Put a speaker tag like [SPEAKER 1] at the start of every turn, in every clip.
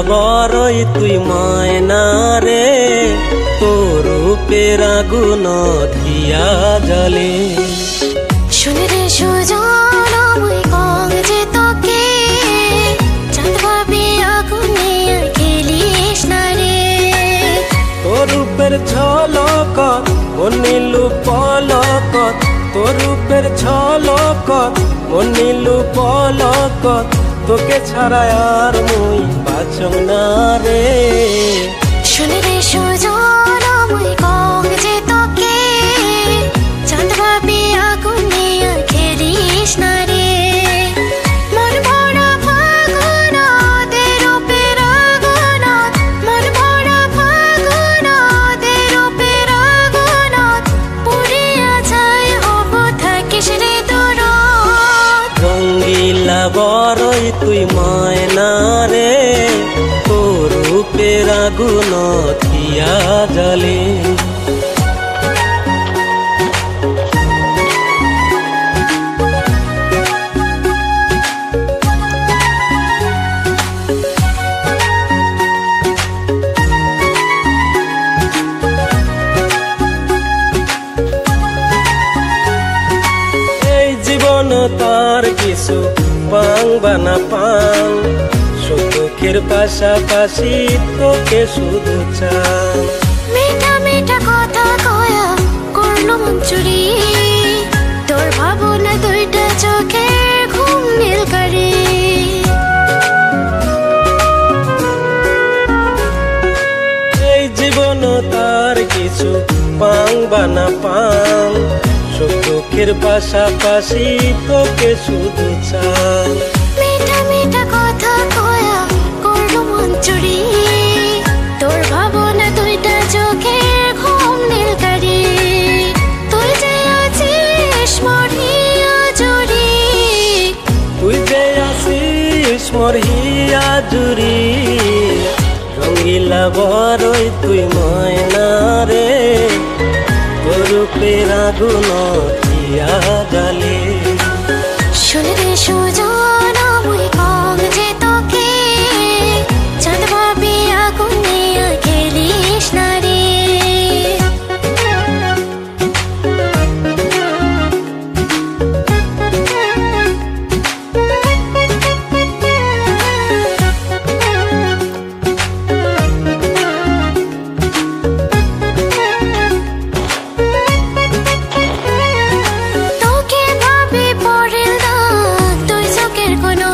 [SPEAKER 1] বড়ই তুই ময়না রে, তোর রূপের আগুন দিয়া জ্বলে।
[SPEAKER 2] শুনে রে সুজন মুই কং যে তোকে, চাঁদ ভাবি আগুনে খেলিস না রে।
[SPEAKER 1] তোর রূপের ঝলকত মনিলু পলকত, তোর রূপের ঝলকত মনিলু পলকত, তোকে ছাড়া আর মুই বাঁচব না রে।
[SPEAKER 2] শুনে রে সুজন মুই কং যে তোকে, চাঁদ ভাবি আগুনে খেলিস না রে। মন ভরা ফাগুনাদের রূপের আগুনত, মন ভরা ফাগুনাদের রূপের আগুনত, পুড়িয়া যায় হব থাকিস রে দূর।
[SPEAKER 1] রঙ্গিলা বড়ই তুই ময়না রে, তোর রূপের আগুন দিয়া জ্বলে। এই জীবন তার কিছু পাং বানা পাং, সুখের পাশাপাশি তোকে শুধু চাই।
[SPEAKER 2] মিঠা মিঠা কথা কয়া করলো মন চুরি, তোর ভাবনা দুইটা চোখের ঘুম নীল করে।
[SPEAKER 1] এই জীবন তার কিছু পাং বানা পাং, সুখের পাশাপাশি তোকে শুধু চাই।
[SPEAKER 2] মিঠা মিঠা কথা কয়া করলো মন চুরি, তোর ভাবনা দুইটা চোখের ঘুম নীল করে। তুই যে আছিস মোর হিয়া জুড়ি,
[SPEAKER 1] তুই যে আসিস মোর হিয়া জুড়ি। রঙ্গিলা বড়ই তুই ময়না রে, তোর রূপের আগুন দিয়া জ্বলে।
[SPEAKER 2] শুনে রে সুজন মুই কং যে তোকে, চাঁদ ভাবি আগুনে খেলিস না রে। তোকে ভাবি পড়িল না তুই চোখের কোণো,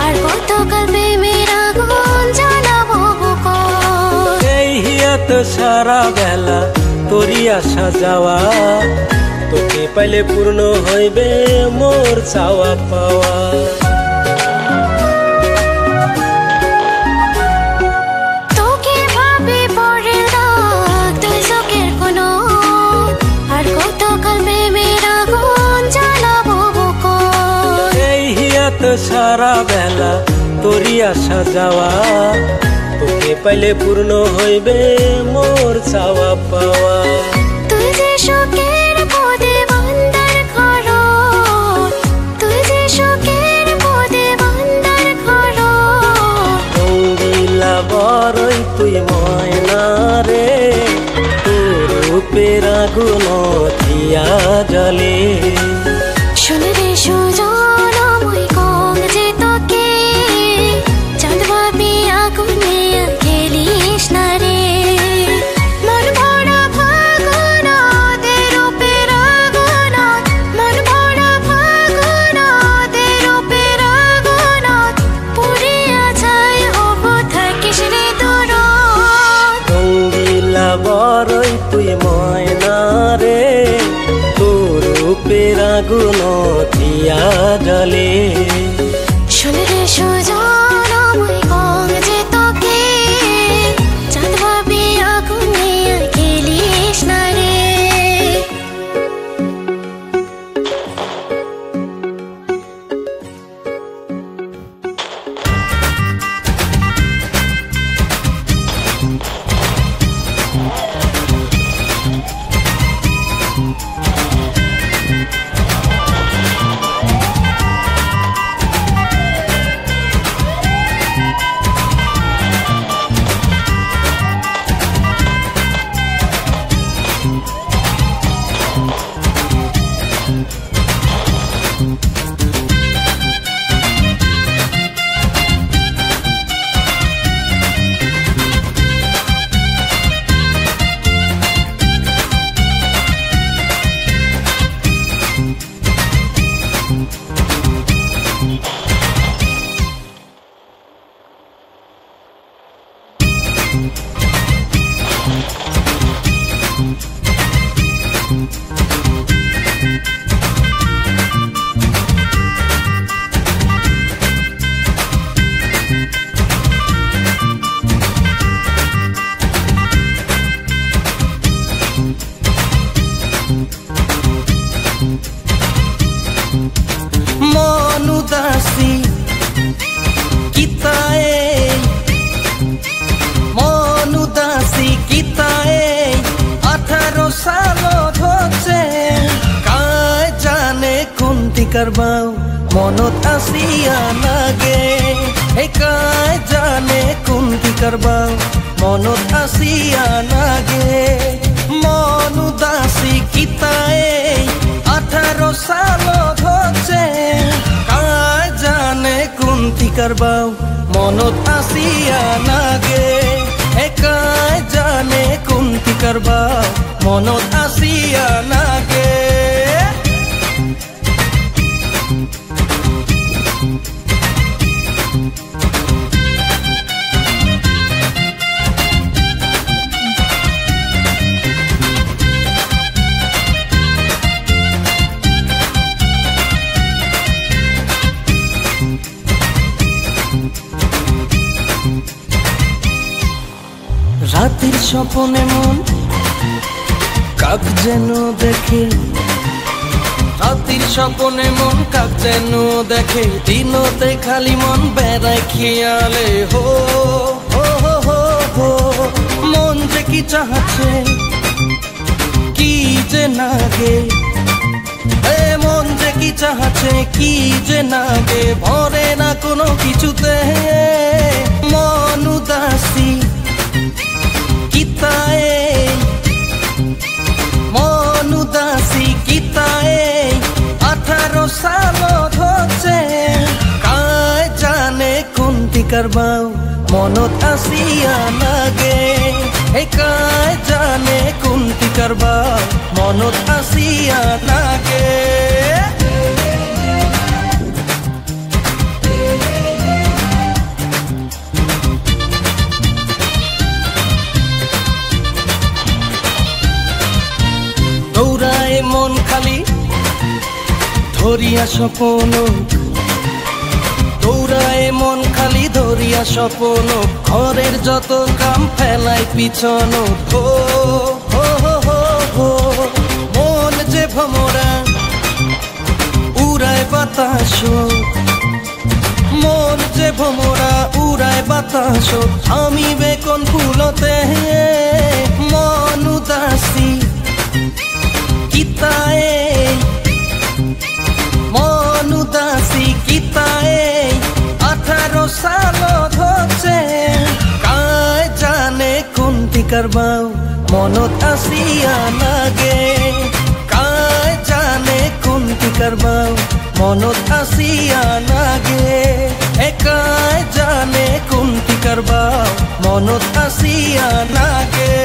[SPEAKER 2] আর কতকাল প্রেমের আগুন জ্বালাবো বুকর।
[SPEAKER 1] এই হিয়াত সারা বেলা তোরই আসা যাওয়া, তোকে পাইলে পূর্ণ হইবে মোর চাওয়া পাওয়া।
[SPEAKER 2] তোকে ভাবি পড়িল না তুই চোখের কোণো, আর কতকাল প্রেমের আগুন জ্বালাবো বুকর।
[SPEAKER 1] এই হিয়াত সারা বেলা তোরই আসা যাওয়া, তোকে পাইলে পূর্ণ হইবে মোর চাওয়া পাওয়া।
[SPEAKER 2] তুই যে শোকের পদে বান্দার ঘর, তুই যে শোকের পদে বান্দার ঘর।
[SPEAKER 1] রঙ্গিলা বড়ই তুই ময়না রে, তোর রূপের আগুন দিয়া জ্বলে।
[SPEAKER 2] শুনে রে সুজন মুই কং যে তোকে, চাঁদ ভাবি আগুনে খেলিস না রে। মন ভরা ফাগুনাদের রূপের আগুনত, মন ভরা ফাগুনাদের রূপের আগুনত, পুড়িয়া যায় হব থাকিস রে দূর।
[SPEAKER 1] রঙ্গিলা বড়ই তুই ময়না রে, তোর রূপের আগুন দিয়া জ্বলে।
[SPEAKER 2] শুনে রে সুজন মুই কং যে তোকে, চাঁদ ভাবি আগুনে খেলিস না রে।
[SPEAKER 3] কারবাও মনত আসিয়া নাগে কাই জানে কোনটি কারবাও মনত আসিয়া নাগে মন উদাসী কিতায়ে 18 সাল হচ্ছে কাই জানে কোনটি কারবাও মনত আসিয়া নাগে কাই জানে কোনটি কারবাও মনত আসিয়া নাগে রাতের স্বপ্নে মন কাক যেন দেখে রাতের স্বপ্নে মন কাক যেন দেখে দিনতে খালি মন বেড়ায় খেয়ালে হো হো হো হো হো মন যে কি চাচ্ছে কি যে নাগে মন যে কি চাচ্ছে কি যে নাগে ভরে না কোনো কিছুতে মন উদাসী কিতায়ে মন উদাসী কিতায়ে 18 সাল হচ্ছে কাই জানে কোনটি কারবাও মনত আসিয়া নাগে কাই জানে কোনটি কারবাও মনত আসিয়া নাগে দৌড়ায় মন খালি ধরিয়া স্বপ্ন দৌড়ায় মন খালি ধরিয়া স্বপ্ন ঘরের যত কাম ফেলাই পিছন হো হো হো হো হো মন যে ভমরা উড়ায় বাতাস মন যে ভমরা উড়ায় বাতাস আমি বেকন ফুলতে মন উদাসী কিতায়ে মন উদাসী কিতায়ে 18 সাল হচ্ছে কাই জানে কোনটি কারবাও মনত আসিয়া নাগে কাই জানে কোনটি কারবাও মনত আসিয়া নাগে কাই জানে কোনটি কারবাও মনত আসিয়া নাগে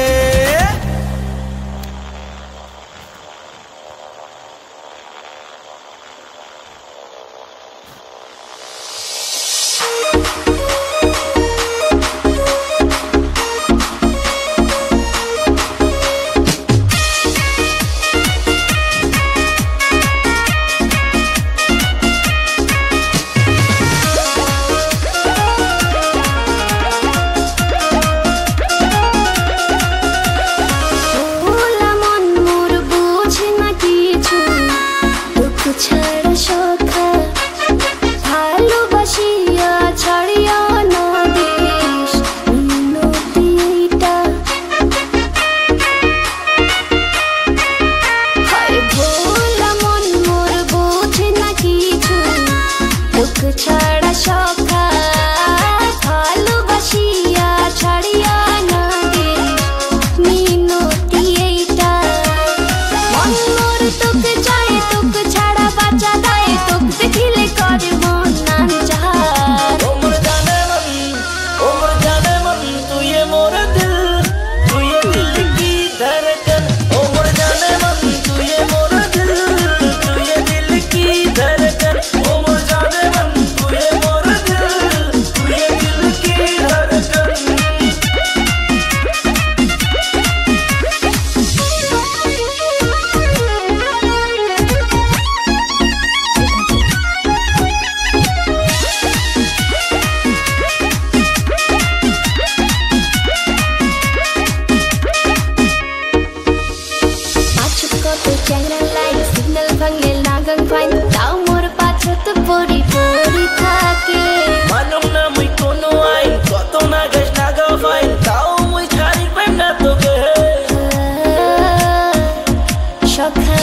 [SPEAKER 2] সখা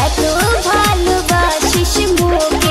[SPEAKER 2] এত ভালোবাসিস মোকে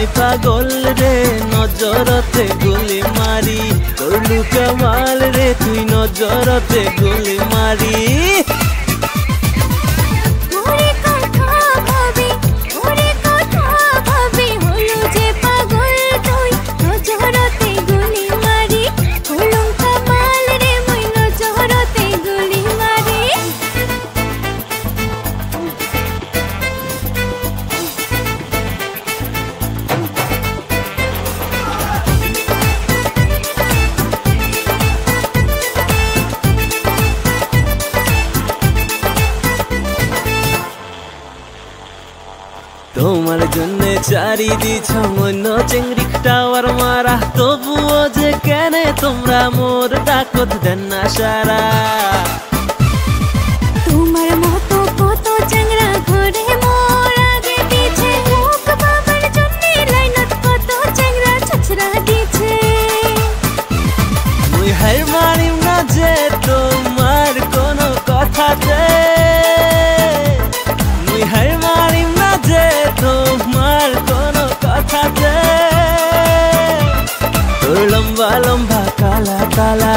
[SPEAKER 1] মই পাগল রে নজরতে গুলি মারি করলু কামাল রে তুই নজরতে গুলি মারি তোমার জন্য চারি দিছ মন্য চেংড়ি টাওয়ার মারা তবুও যে কেনে তোমরা মোর ডাকত দেন না সারা
[SPEAKER 2] তোমার মতো কত চেংড়া ঘরে মোর আগে পিছে মুখ বাবার জন্য লাইনত কত চেংড়া ছছরা দিছে
[SPEAKER 1] মুই হার মারিম না যে তোমার কোনো কথাতে মুই হার মারিম না যে তোমার কোনো কথাতে তোর লম্বা লম্বা কালা কালা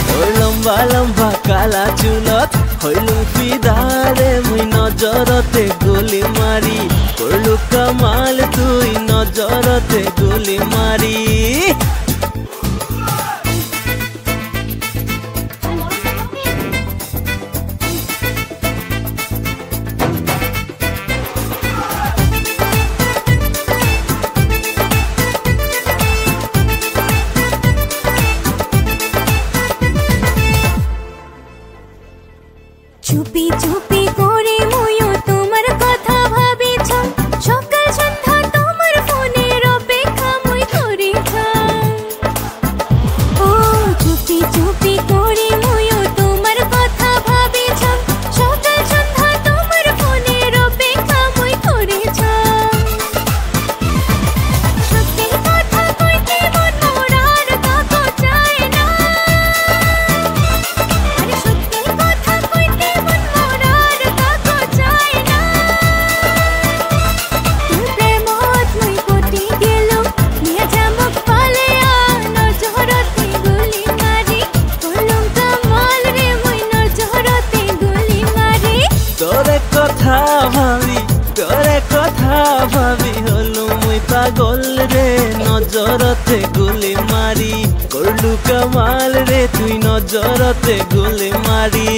[SPEAKER 1] তোর লম্বা লম্বা কালা চুলত হইলু ফিদারে মুই নজরতে গুলি মারি করলু কামাল তুই নজরতে গুলি মারি
[SPEAKER 2] চুপি চুপি করে মুইও তোমার কথা ভাবিছ সকাল সন্ধ্যা তোমার ফোনের অপেক্ষা মুই করিছ ও চুপি চুপি করে মুইও তোমার কথা ভাবিছ সকাল সন্ধ্যা তোমার ফোনের অপেক্ষা মুই করিছ সত্যি কথা কইতে মন মোর আর কাকো চায় না আরে সত্যি কথা কইতে মন মোর আর কাকো চায় না তোর প্রেমত মুই পটি গেলুম নিয়া জামক পালে নজরতে গুলি মারি করলুম কামাল রে মুই নজরতে গুলি মারি
[SPEAKER 1] তোরে কথা ভাবি হলু মুই পাগল রে নজরতে গুলি মারি করলু কামাল রে তুই নজরতে গুলি মারি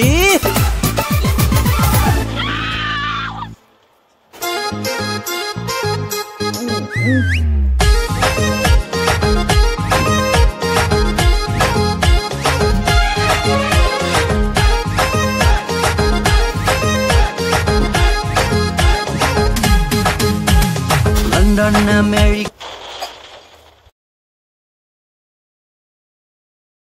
[SPEAKER 3] London, America.